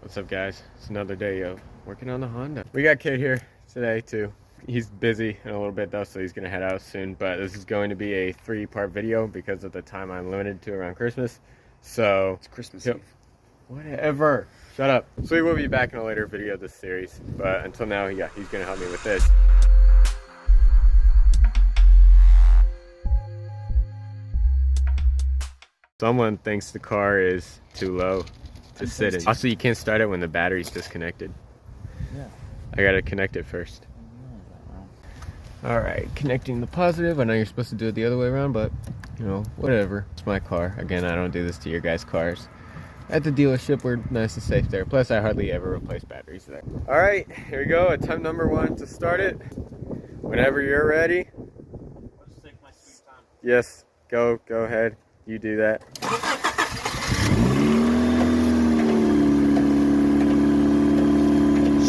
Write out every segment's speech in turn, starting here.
What's up, guys? It's another day of working on the Honda. We got Kate here today too. He's busy in a little bit though, so he's gonna head out soon, but this is going to be a 3-part video because of the time I'm limited to around Christmas. So it's Christmas Eve. Whatever, shut up. So we will be back in a later video of this series, but until now, yeah, he's gonna help me with this. Someone thinks the car is too low to sit in. Also, you can't start it when the battery's disconnected. Yeah. I gotta connect it first. All right, connecting the positive. I know you're supposed to do it the other way around, but you know, whatever. It's my car. Again, I don't do this to your guys' cars. At the dealership, we're nice and safe there. Plus, I hardly ever replace batteries there. All right, here we go. Attempt number 1 to start it. Whenever you're ready. I'll just take my sweet time. Yes, go ahead. You do that.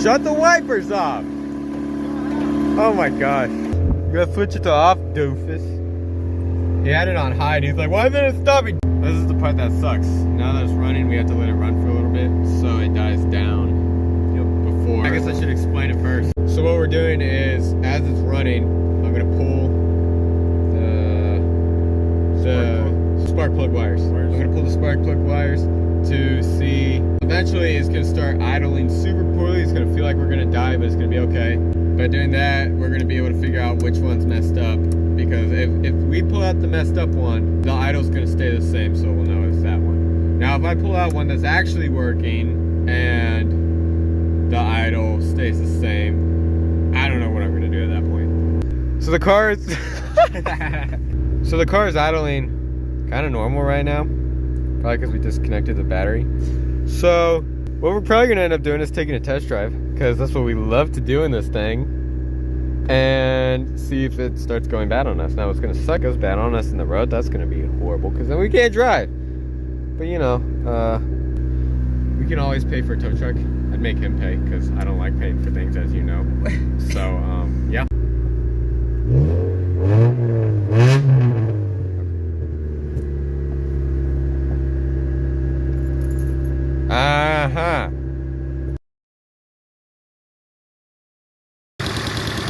Shut the wipers off! Oh my gosh. You gotta switch it to off, doofus. He had it on high and he's like, why isn't it stopping? This is the part that sucks. Now that it's running, we have to let it run for a little bit so it dies down before. I guess I should explain it first. So what we're doing is, as it's running, I'm gonna pull the spark plug wires. I'm gonna pull the spark plug wires to see. Eventually it's gonna start idling super poorly. It's gonna feel like we're gonna die, but it's gonna be okay. By doing that, we're gonna be able to figure out which one's messed up, because if we pull out the messed up one, the idle's gonna stay the same, so we'll know it's that one. Now if I pull out one that's actually working and the idle stays the same, I don't know what I'm gonna do at that point. So the car is so the car is idling kind of normal right now, probably because we disconnected the battery. So what we're probably gonna end up doing is taking a test drive, because that's what we love to do in this thing, and see if it starts going bad on us. Now it's gonna suck. It goes bad on us in the road. That's gonna be horrible, because then we can't drive. But you know, we can always pay for a tow truck. I'd make him pay, because I don't like paying for things, as you know. So yeah.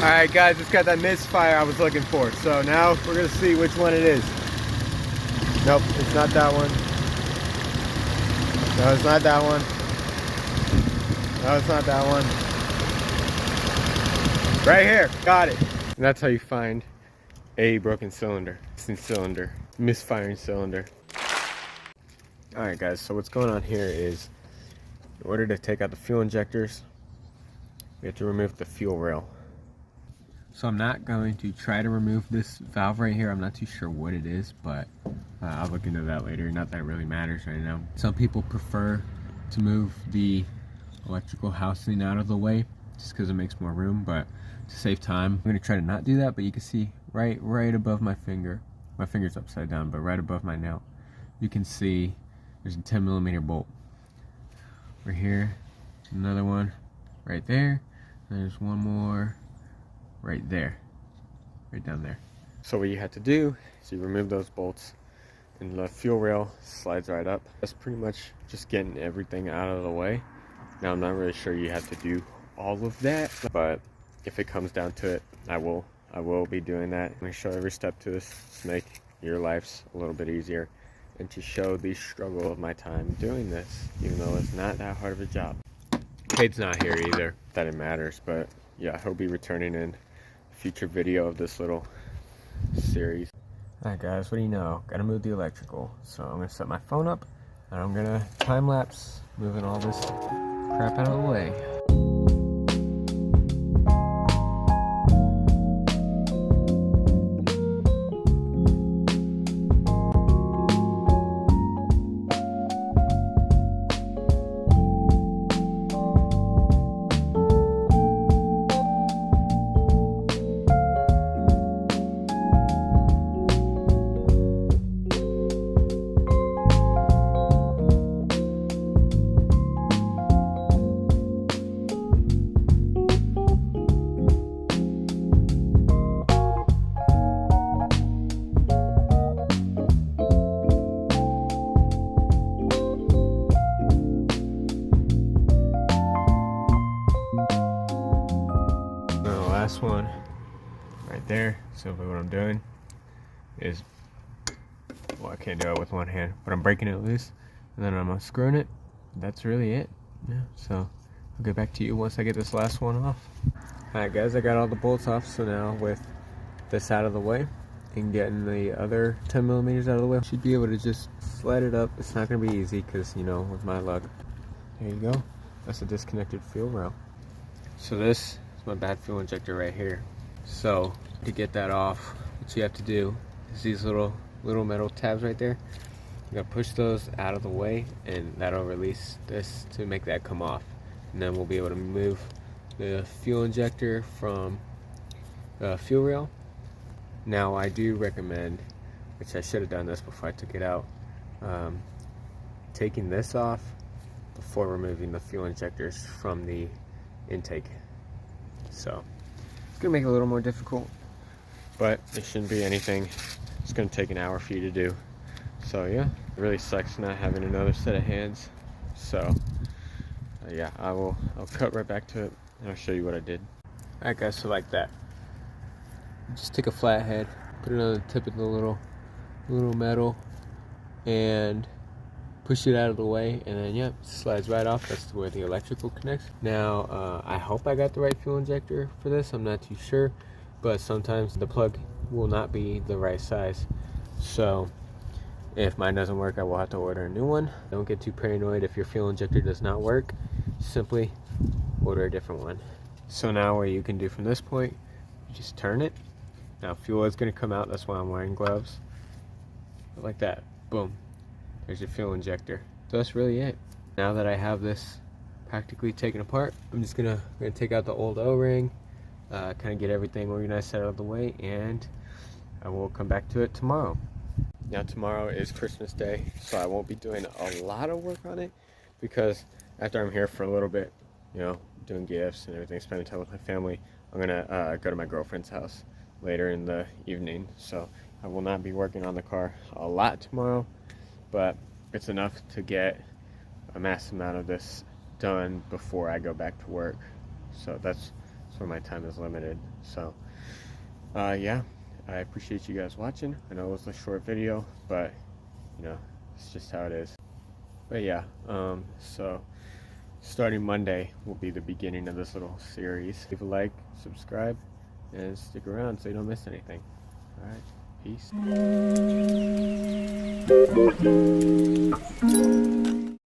Alright guys, it's got that misfire I was looking for. So now we're gonna see which one it is. Nope, it's not that one. No, it's not that one. No, it's not that one. Right here, got it. And that's how you find a broken cylinder. Missing cylinder, misfiring cylinder. Alright guys, so what's going on here is, in order to take out the fuel injectors, we have to remove the fuel rail. So I'm not going to try to remove this valve right here. I'm not too sure what it is, but I'll look into that later. Not that it really matters right now. Some people prefer to move the electrical housing out of the way just because it makes more room, but to save time, I'm going to try to not do that. But you can see right above my finger, my finger's upside down, but right above my nail, you can see there's a 10mm bolt. Right here, another one right there. There's one more right there, right down there. So what you have to do is you remove those bolts and the fuel rail slides right up. That's pretty much just getting everything out of the way. Now I'm not really sure you have to do all of that, but if it comes down to it, I will be doing that. I'm going to show every step to this to make your lives a little bit easier, and to show the struggle of my time doing this, even though it's not that hard of a job. Kate's not here either, that it matters, but yeah, he'll be returning in a future video of this little series. Alright guys, what do you know? Gotta move the electrical. So I'm gonna set my phone up, and I'm gonna time lapse moving all this crap out of the way. last one right there. So what I'm doing is, well, I can't do it with one hand, but I'm breaking it loose, and then I'm unscrewing it. That's really it. Yeah, so I'll get back to you once I get this last one off. Alright guys, I got all the bolts off, so now with this out of the way and getting the other 10 millimeters out of the way, I should be able to just slide it up. It's not going to be easy because, you know, with my luck. There you go. That's a disconnected fuel rail. So this is my bad fuel injector right here. So to get that off, what you have to do is these little metal tabs right there. You gotta push those out of the way, and that'll release this to make that come off. And then we'll be able to move the fuel injector from the fuel rail. Now I do recommend, which I should have done this before I took it out, taking this off before removing the fuel injectors from the intake. So it's gonna make it a little more difficult, but it shouldn't be anything. It's gonna take an hour for you to do. So yeah, it really sucks not having another set of hands. So yeah, I'll cut right back to it and I'll show you what I did. Alright guys, so like that. Just take a flathead, put it on the tip of the little metal, and push it out of the way, and then yeah, it slides right off. That's where the electrical connects. Now I hope I got the right fuel injector for this. I'm not too sure, but sometimes the plug will not be the right size. So if mine doesn't work, I will have to order a new one. Don't get too paranoid if your fuel injector does not work. Simply order a different one. So now what you can do from this point, you just turn it. Now fuel is going to come out, that's why I'm wearing gloves. Like that, boom. There's your fuel injector. So that's really it. Now that I have this practically taken apart, I'm just gonna take out the old O-ring, kind of get everything organized out of the way, and I will come back to it tomorrow. Now tomorrow is Christmas Day, so I won't be doing a lot of work on it, because after I'm here for a little bit, you know, doing gifts and everything, spending time with my family, I'm gonna go to my girlfriend's house later in the evening. So I will not be working on the car a lot tomorrow, but it's enough to get a mass amount of this done before I go back to work. So that's where my time is limited. So yeah, I appreciate you guys watching. I know it was a short video, but you know, it's just how it is. But yeah, so starting Monday will be the beginning of this little series. Leave a like, subscribe, and stick around so you don't miss anything. Alright, peace.